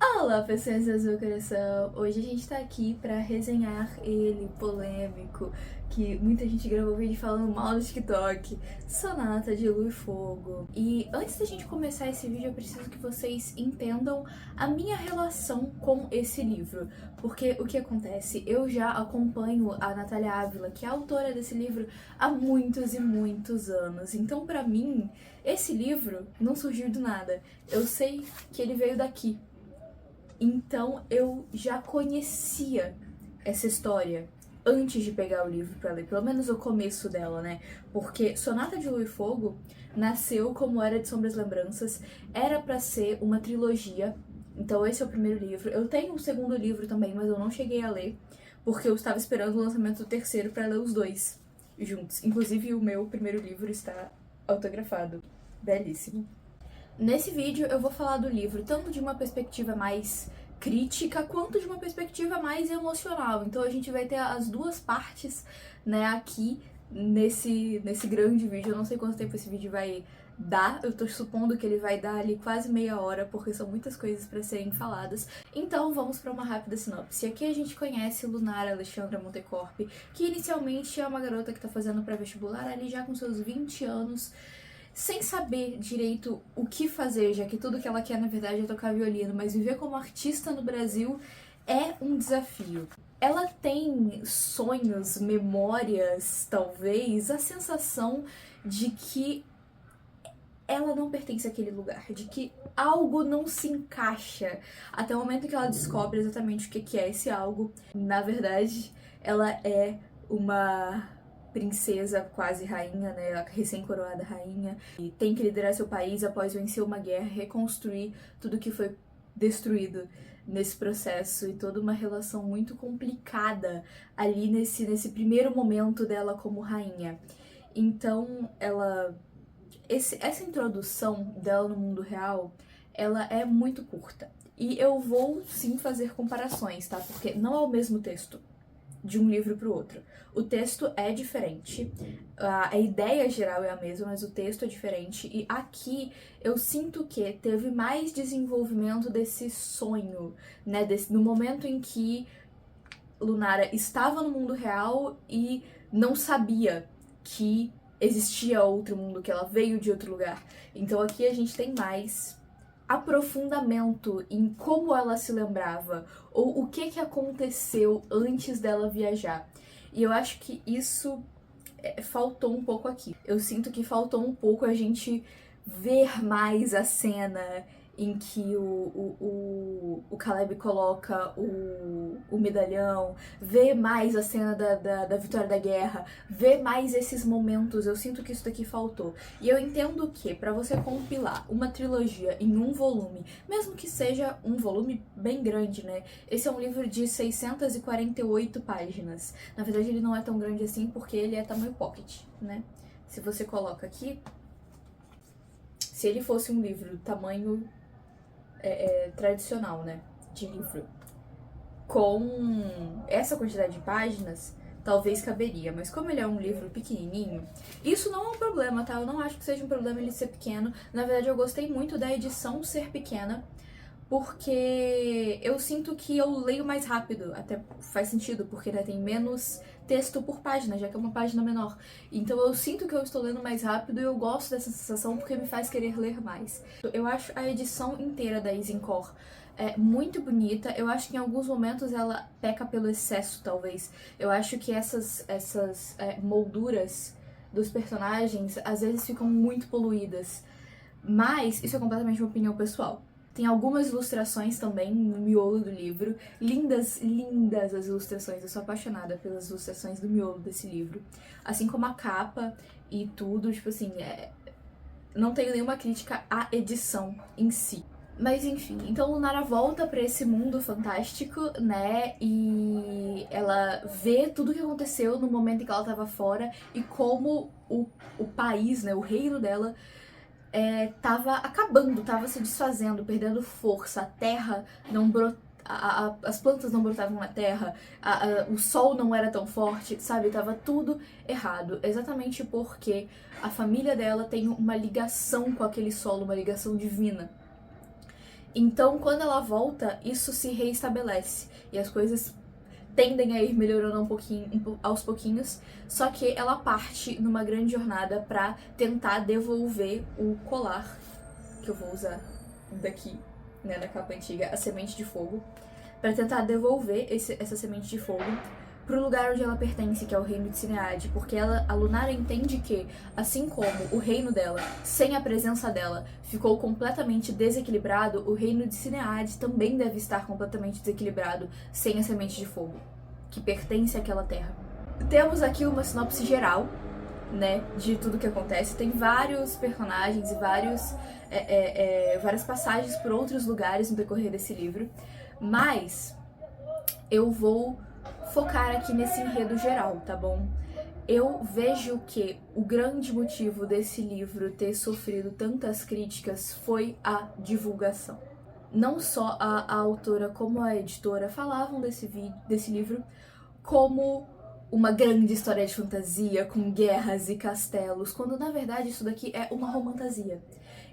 Olá, pessoas do meu coração! Hoje a gente tá aqui pra resenhar ele, polêmico, que muita gente gravou vídeo falando mal no TikTok, Sonata de Lua e Fogo. E antes da gente começar esse vídeo, eu preciso que vocês entendam a minha relação com esse livro. Porque o que acontece? Eu já acompanho a Natália Ávila, que é a autora desse livro, há muitos e muitos anos. Então, pra mim, esse livro não surgiu do nada. Eu sei que ele veio daqui. Então eu já conhecia essa história antes de pegar o livro pra ler, pelo menos o começo dela, né? Porque Sonata de Lua e Fogo nasceu como Era de Sombras e Lembranças, era pra ser uma trilogia. Então esse é o primeiro livro. Eu tenho um segundo livro também, mas eu não cheguei a ler, porque eu estava esperando o lançamento do terceiro pra ler os dois juntos. Inclusive o meu primeiro livro está autografado. Belíssimo. Nesse vídeo eu vou falar do livro tanto de uma perspectiva mais crítica quanto de uma perspectiva mais emocional. Então a gente vai ter as duas partes, né, aqui nesse grande vídeo. Eu não sei quanto tempo esse vídeo vai dar, eu tô supondo que ele vai dar ali quase meia hora, porque são muitas coisas pra serem faladas. Então vamos pra uma rápida sinopse. Aqui a gente conhece Lunara Alexandra Montecorp, que inicialmente é uma garota que tá fazendo pré-vestibular ali já com seus 20 anos, sem saber direito o que fazer, já que tudo que ela quer na verdade é tocar violino, mas viver como artista no Brasil é um desafio. Ela tem sonhos, memórias, talvez, a sensação de que ela não pertence àquele lugar, de que algo não se encaixa, até o momento que ela descobre exatamente o que é esse algo. Na verdade, ela é uma princesa, quase rainha, né, recém-coroada rainha, e tem que liderar seu país após vencer uma guerra, reconstruir tudo que foi destruído nesse processo, e toda uma relação muito complicada ali nesse primeiro momento dela como rainha. Então, essa introdução dela no mundo real, ela é muito curta. E eu vou sim fazer comparações, tá? Porque não é o mesmo texto de um livro para o outro. O texto é diferente, a ideia geral é a mesma, mas o texto é diferente, e aqui eu sinto que teve mais desenvolvimento desse sonho, né, no momento em que Lunara estava no mundo real e não sabia que existia outro mundo, que ela veio de outro lugar. Então aqui a gente tem mais aprofundamento em como ela se lembrava, ou o que aconteceu antes dela viajar. E eu acho que isso faltou um pouco aqui. Eu sinto que faltou um pouco a gente ver mais a cena em que o Caleb coloca o medalhão, ver mais a cena da vitória da guerra, ver mais esses momentos. Eu sinto que isso daqui faltou. E eu entendo que pra você compilar uma trilogia em um volume, mesmo que seja um volume bem grande, né? Esse é um livro de 648 páginas. Na verdade ele não é tão grande assim porque ele é tamanho pocket, né? Se você coloca aqui, se ele fosse um livro tamanho tradicional, né, de livro, com essa quantidade de páginas, talvez caberia, mas como ele é um livro pequenininho, isso não é um problema, tá? Eu não acho que seja um problema ele ser pequeno. Na verdade, eu gostei muito da edição ser pequena, porque eu sinto que eu leio mais rápido, até faz sentido, porque né, tem menos texto por página, já que é uma página menor. Então eu sinto que eu estou lendo mais rápido e eu gosto dessa sensação porque me faz querer ler mais. Eu acho a edição inteira da Isenkor muito bonita. Eu acho que em alguns momentos ela peca pelo excesso, talvez. Eu acho que essas molduras dos personagens às vezes ficam muito poluídas. Mas isso é completamente uma opinião pessoal. Tem algumas ilustrações também no miolo do livro. Lindas, lindas as ilustrações. Eu sou apaixonada pelas ilustrações do miolo desse livro. Assim como a capa e tudo, tipo assim, não tenho nenhuma crítica à edição em si. Mas enfim, então Lunara volta pra esse mundo fantástico, né, e ela vê tudo o que aconteceu no momento em que ela tava fora e como o país, né, o reino dela tava acabando, tava se desfazendo, perdendo força, a terra não as plantas não brotavam na terra, o sol não era tão forte, sabe? Tava tudo errado, exatamente porque a família dela tem uma ligação com aquele solo, uma ligação divina. Então, quando ela volta, isso se reestabelece e as coisas tendem a ir melhorando aos pouquinhos, só que ela parte numa grande jornada pra tentar devolver o colar, que eu vou usar daqui, né, na capa antiga, a semente de fogo, pra tentar devolver essa semente de fogo pro lugar onde ela pertence, que é o reino de Cineade, porque a Lunara entende que, assim como o reino dela, sem a presença dela, ficou completamente desequilibrado, o reino de Cineade também deve estar completamente desequilibrado sem a semente de fogo, que pertence àquela terra. Temos aqui uma sinopse geral, né, de tudo que acontece. Tem vários personagens e várias passagens por outros lugares no decorrer desse livro, mas eu vou focar aqui nesse enredo geral, tá bom? Eu vejo que o grande motivo desse livro ter sofrido tantas críticas foi a divulgação. Não só a autora como a editora falavam desse livro como uma grande história de fantasia com guerras e castelos, quando na verdade isso daqui é uma romantasia.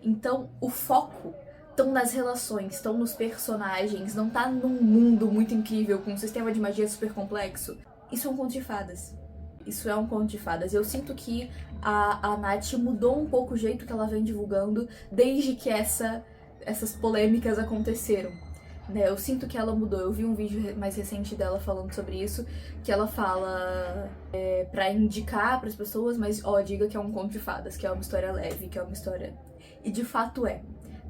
Então o foco estão nas relações, estão nos personagens, não tá num mundo muito incrível com um sistema de magia super complexo. Isso é um conto de fadas. Isso é um conto de fadas. Eu sinto que a Nath mudou um pouco o jeito que ela vem divulgando desde que essas polêmicas aconteceram. Né? Eu sinto que ela mudou. Eu vi um vídeo mais recente dela falando sobre isso, que ela fala pra indicar pras pessoas, mas diga que é um conto de fadas, que é uma história leve, que é uma história... E de fato é.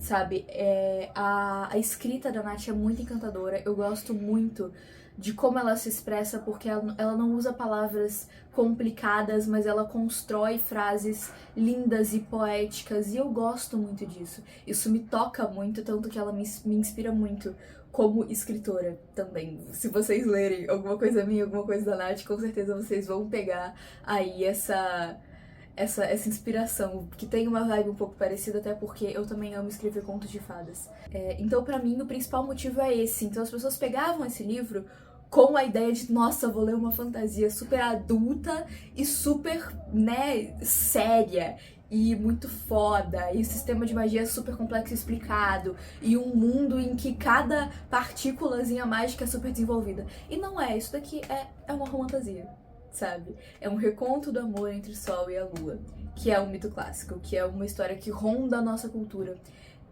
Sabe, a escrita da Nath é muito encantadora, eu gosto muito de como ela se expressa, porque ela não usa palavras complicadas, mas ela constrói frases lindas e poéticas, e eu gosto muito disso. Isso me toca muito, tanto que ela me inspira muito como escritora também. Se vocês lerem alguma coisa minha, alguma coisa da Nath, com certeza vocês vão pegar aí essa inspiração, que tem uma vibe um pouco parecida, até porque eu também amo escrever contos de fadas. Então, pra mim, o principal motivo é esse. Então, as pessoas pegavam esse livro com a ideia de, nossa, vou ler uma fantasia super adulta e super, né, séria e muito foda, e o sistema de magia super complexo e explicado, e um mundo em que cada partículazinha mágica é super desenvolvida. E não é, isso daqui é uma fantasia. Sabe? É um reconto do amor entre o Sol e a Lua, que é um mito clássico, que é uma história que ronda a nossa cultura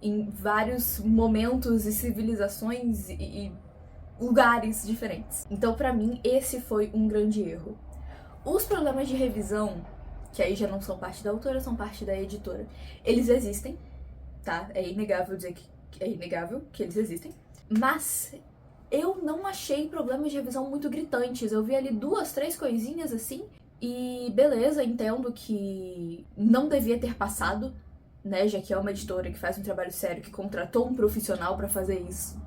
em vários momentos e civilizações e lugares diferentes. Então, pra mim, esse foi um grande erro. Os problemas de revisão, que aí já não são parte da autora, são parte da editora, eles existem, tá? É inegável dizer que é inegável que eles existem, mas eu não achei problemas de revisão muito gritantes. Eu vi ali 2, 3 coisinhas assim, e beleza, entendo que não devia ter passado, né, já que é uma editora que faz um trabalho sério, que contratou um profissional pra fazer isso.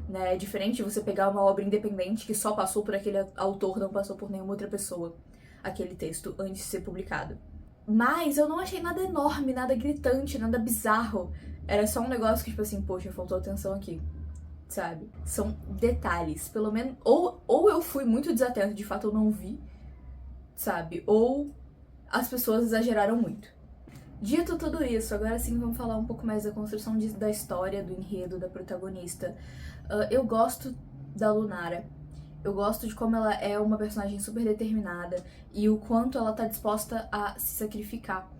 Né? É diferente você pegar uma obra independente que só passou por aquele autor, não passou por nenhuma outra pessoa, aquele texto, antes de ser publicado. Mas eu não achei nada enorme, nada gritante, nada bizarro. Era só um negócio que, tipo assim, poxa, faltou atenção aqui. Sabe? São detalhes, pelo menos... Ou eu fui muito desatento, de fato eu não vi, sabe? Ou as pessoas exageraram muito. Dito tudo isso, agora sim vamos falar um pouco mais da construção da história, do enredo, da protagonista. Eu gosto da Lunara. Eu gosto de como ela é uma personagem super determinada e o quanto ela tá disposta a se sacrificar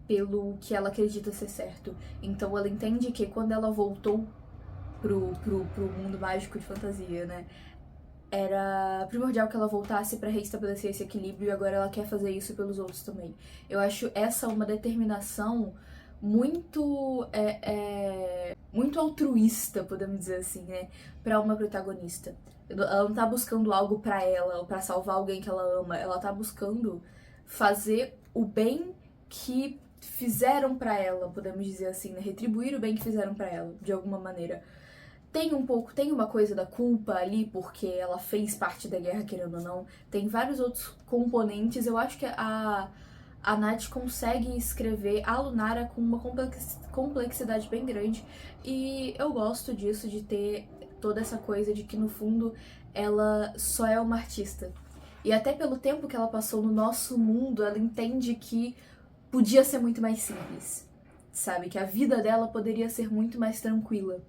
pelo que ela acredita ser certo. Então ela entende que quando ela voltou pro mundo mágico de fantasia, né, era primordial que ela voltasse pra reestabelecer esse equilíbrio e agora ela quer fazer isso pelos outros também. Eu acho essa uma determinação muito muito altruísta, podemos dizer assim, né, pra uma protagonista. Ela não tá buscando algo pra ela ou pra salvar alguém que ela ama, ela tá buscando fazer o bem que fizeram pra ela, podemos dizer assim, né, retribuir o bem que fizeram pra ela, de alguma maneira. Tem uma coisa da culpa ali, porque ela fez parte da guerra, querendo ou não. Tem vários outros componentes. Eu acho que a Nath consegue escrever a Lunara com uma complexidade bem grande. E eu gosto disso, de ter toda essa coisa de que, no fundo, ela só é uma artista. E até pelo tempo que ela passou no nosso mundo, ela entende que podia ser muito mais simples, sabe? Que a vida dela poderia ser muito mais tranquila.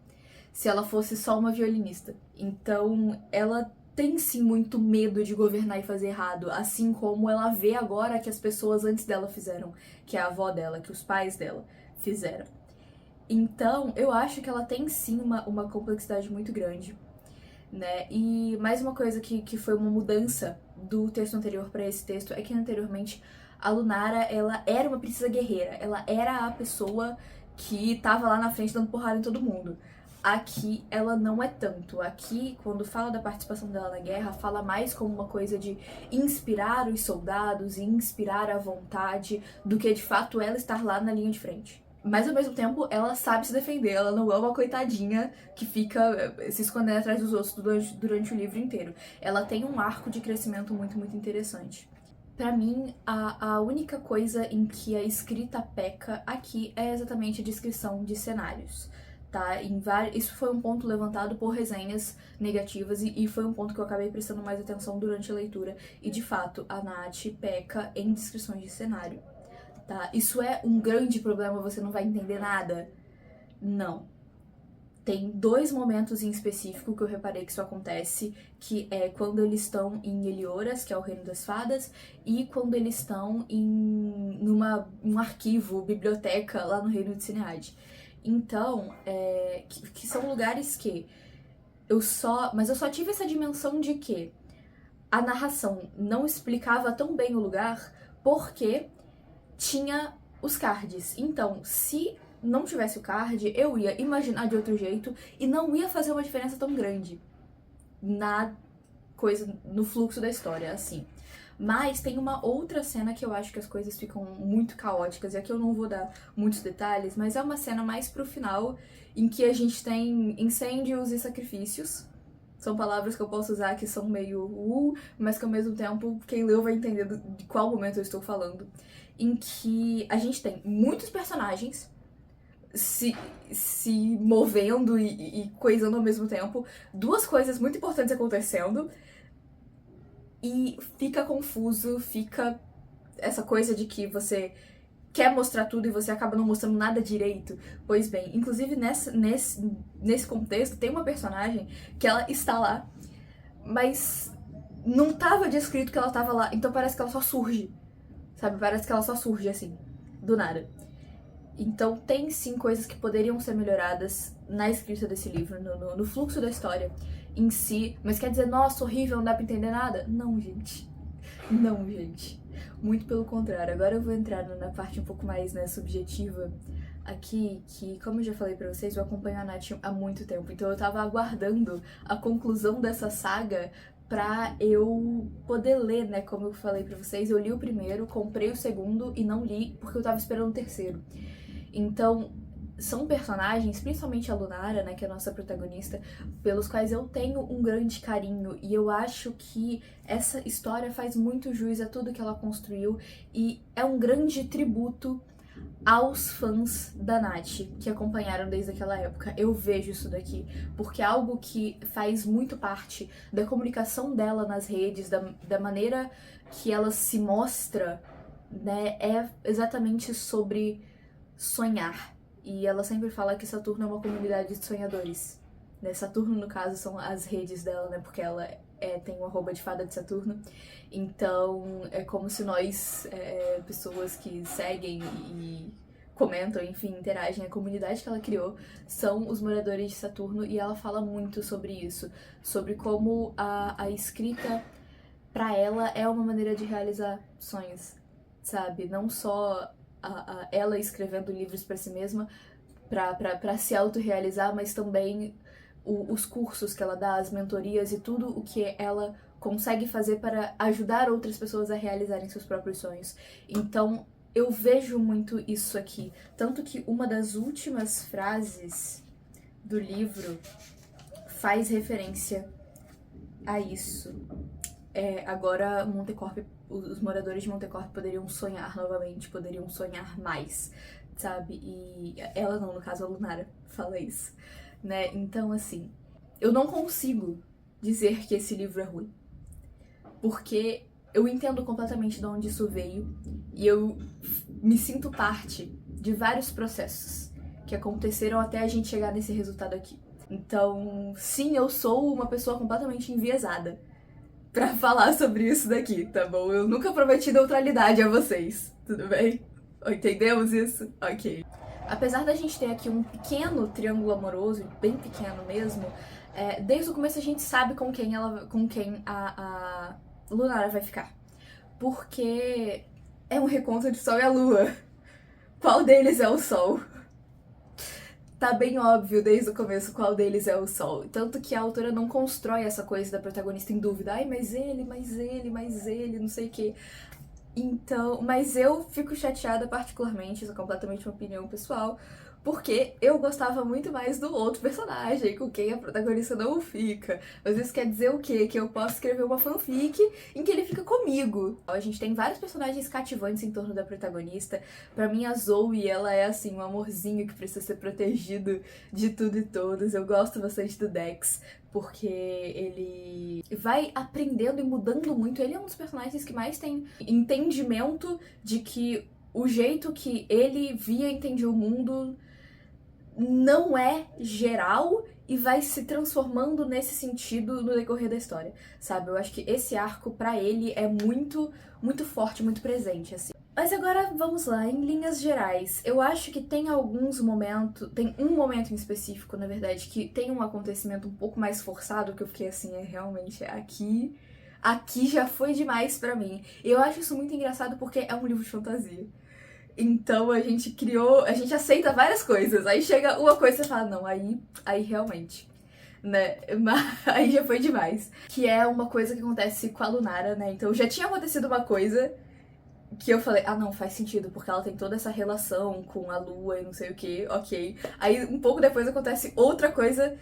se ela fosse só uma violinista. Então, ela tem sim muito medo de governar e fazer errado, assim como ela vê agora que as pessoas antes dela fizeram, que a avó dela, que os pais dela fizeram. Então, eu acho que ela tem sim uma complexidade muito grande, né? E mais uma coisa que foi uma mudança do texto anterior para esse texto é que anteriormente a Lunara, ela era uma princesa guerreira, ela era a pessoa que tava lá na frente dando porrada em todo mundo. Aqui ela não é tanto. Aqui, quando fala da participação dela na guerra, fala mais como uma coisa de inspirar os soldados e inspirar a vontade do que de fato ela estar lá na linha de frente. Mas ao mesmo tempo, ela sabe se defender, ela não é uma coitadinha que fica se escondendo atrás dos outros durante o livro inteiro. Ela tem um arco de crescimento muito, muito interessante. Pra mim, a única coisa em que a escrita peca aqui é exatamente a descrição de cenários. Tá? Isso foi um ponto levantado por resenhas negativas e foi um ponto que eu acabei prestando mais atenção durante a leitura. E de fato, a Nath peca em descrições de cenário. Tá? Isso é um grande problema, você não vai entender nada? Não. Tem 2 momentos em específico que eu reparei que isso acontece, que é quando eles estão em Elioras, que é o Reino das Fadas, e quando eles estão em um arquivo, biblioteca, lá no Reino de Cineade. Então, que são lugares que mas eu só tive essa dimensão de que a narração não explicava tão bem o lugar porque tinha os cards. Então, se não tivesse o card, eu ia imaginar de outro jeito e não ia fazer uma diferença tão grande no fluxo da história, assim. Mas tem uma outra cena que eu acho que as coisas ficam muito caóticas, e aqui eu não vou dar muitos detalhes, mas é uma cena mais pro final, em que a gente tem incêndios e sacrifícios. São palavras que eu posso usar que são meio mas que ao mesmo tempo quem leu vai entender de qual momento eu estou falando. Em que a gente tem muitos personagens se movendo e coisando ao mesmo tempo, 2 coisas muito importantes acontecendo, e fica confuso, fica essa coisa de que você quer mostrar tudo e você acaba não mostrando nada direito. Pois bem, inclusive nesse contexto tem uma personagem que ela está lá, mas não estava descrito que ela estava lá, então parece que ela só surge, sabe? Parece que ela só surge assim, do nada. Então tem sim coisas que poderiam ser melhoradas na escrita desse livro, no fluxo da história em si, mas quer dizer, nossa, horrível, não dá pra entender nada? Não, gente. Não, gente. Muito pelo contrário. Agora eu vou entrar na parte um pouco mais, né, subjetiva aqui, que, como eu já falei pra vocês, eu acompanho a Nath há muito tempo, então eu tava aguardando a conclusão dessa saga pra eu poder ler, né, como eu falei pra vocês. Eu li o primeiro, comprei o segundo e não li porque eu tava esperando o terceiro. Então, são personagens, principalmente a Lunara, né, que é a nossa protagonista, pelos quais eu tenho um grande carinho, e eu acho que essa história faz muito jus a tudo que ela construiu e é um grande tributo aos fãs da Nath, que acompanharam desde aquela época. Eu vejo isso daqui, porque é algo que faz muito parte da comunicação dela nas redes, da maneira que ela se mostra, né, é exatamente sobre sonhar. E ela sempre fala que Saturno é uma comunidade de sonhadores. Né? Saturno, no caso, são as redes dela, né? Porque ela tem um @ de fada de Saturno. Então, é como se nós, pessoas que seguem e comentam, enfim, interagem, a comunidade que ela criou são os moradores de Saturno, e ela fala muito sobre isso, sobre como a escrita, pra ela, é uma maneira de realizar sonhos, sabe? Não só ela escrevendo livros pra si mesma, pra se autorrealizar, mas também os cursos que ela dá, as mentorias e tudo o que ela consegue fazer para ajudar outras pessoas a realizarem seus próprios sonhos. Então, eu vejo muito isso aqui. Tanto que uma das últimas frases do livro faz referência a isso. Agora, Montecorp, os moradores de Montecorp poderiam sonhar novamente, poderiam sonhar mais, sabe? E ela não, no caso, a Lunara fala isso, né? Então, assim, eu não consigo dizer que esse livro é ruim, porque eu entendo completamente de onde isso veio e eu me sinto parte de vários processos que aconteceram até a gente chegar nesse resultado aqui. Então, sim, eu sou uma pessoa completamente enviesada pra falar sobre isso daqui, tá bom? Eu nunca prometi neutralidade a vocês, tudo bem? Entendemos isso? Ok. Apesar da gente ter aqui um pequeno triângulo amoroso, bem pequeno mesmo, desde o começo a gente sabe com quem a Lunara vai ficar. Porque é um reconto de Sol e a Lua. Qual deles é o Sol? Tá bem óbvio desde o começo qual deles é o Sol. Tanto que a autora não constrói essa coisa da protagonista em dúvida. Ai, mas ele, não sei o quê. Então, mas eu fico chateada particularmente, isso é completamente uma opinião pessoal, porque eu gostava muito mais do outro personagem, com quem a protagonista não fica. Mas isso quer dizer o quê? Que eu posso escrever uma fanfic em que ele fica comigo. A gente tem vários personagens cativantes em torno da protagonista. Pra mim, a Zoe, ela é assim, um amorzinho que precisa ser protegido de tudo e todos. Eu gosto bastante do Dex, porque ele vai aprendendo e mudando muito. Ele é um dos personagens que mais tem entendimento de que o jeito que ele via e entendia o mundo não é geral e vai se transformando nesse sentido no decorrer da história, sabe? Eu acho que esse arco, pra ele, é muito, muito forte, muito presente, assim. Mas agora, vamos lá, em linhas gerais. Eu acho que tem alguns momentos, tem um momento em específico, na verdade, que tem um acontecimento um pouco mais forçado, que eu fiquei assim, realmente, aqui já foi demais pra mim. E eu acho isso muito engraçado porque é um livro de fantasia. Então a gente aceita várias coisas. Aí chega uma coisa e você fala, não, aí realmente, né? Mas aí já foi demais. Que é uma coisa que acontece com a Lunara, né? Então já tinha acontecido uma coisa que eu falei, não, faz sentido, porque ela tem toda essa relação com a lua e não sei o que, ok. Aí um pouco depois acontece outra coisa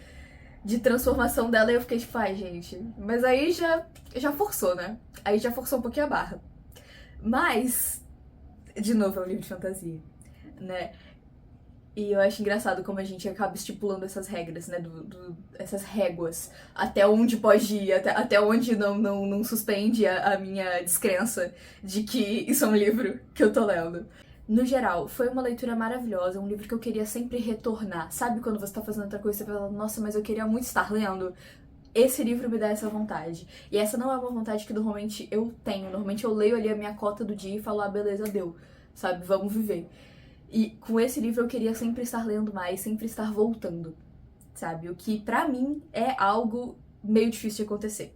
de transformação dela e eu fiquei tipo, ai, gente. Mas aí já forçou, né? Aí já forçou um pouquinho a barra. Mas de novo, é um livro de fantasia, né? E eu acho engraçado como a gente acaba estipulando essas regras, né? Essas réguas. Até onde pode ir, até onde não suspende a minha descrença de que isso é um livro que eu tô lendo. No geral, foi uma leitura maravilhosa, um livro que eu queria sempre retornar. Sabe quando você tá fazendo outra coisa e você fala, nossa, mas eu queria muito estar lendo? Esse livro me dá essa vontade. E essa não é uma vontade que normalmente eu tenho. Normalmente eu leio ali a minha cota do dia e falo, beleza, deu. Sabe, vamos viver. E com esse livro eu queria sempre estar lendo mais, sempre estar voltando. Sabe, o que pra mim é algo meio difícil de acontecer.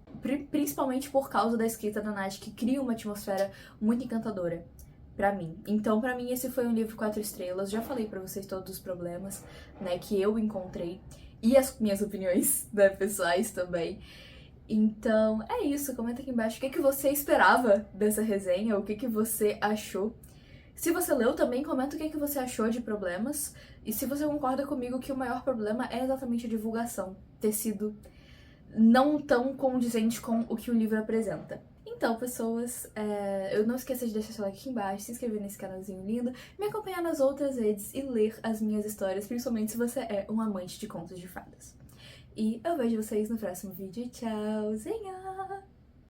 Principalmente por causa da escrita da Nath, que cria uma atmosfera muito encantadora pra mim. Então, pra mim, esse foi um livro 4 estrelas. Já falei pra vocês todos os problemas, né, que eu encontrei. E as minhas opiniões, né, pessoais também. Então, é isso. Comenta aqui embaixo o que você esperava dessa resenha, o que você achou. Se você leu também, comenta o que você achou de problemas. E se você concorda comigo que o maior problema é exatamente a divulgação. Ter sido não tão condizente com o que o livro apresenta. Então, pessoas, eu não esqueça de deixar seu like aqui embaixo, se inscrever nesse canalzinho lindo, me acompanhar nas outras redes e ler as minhas histórias, principalmente se você é um amante de contos de fadas. E eu vejo vocês no próximo vídeo. Tchauzinho!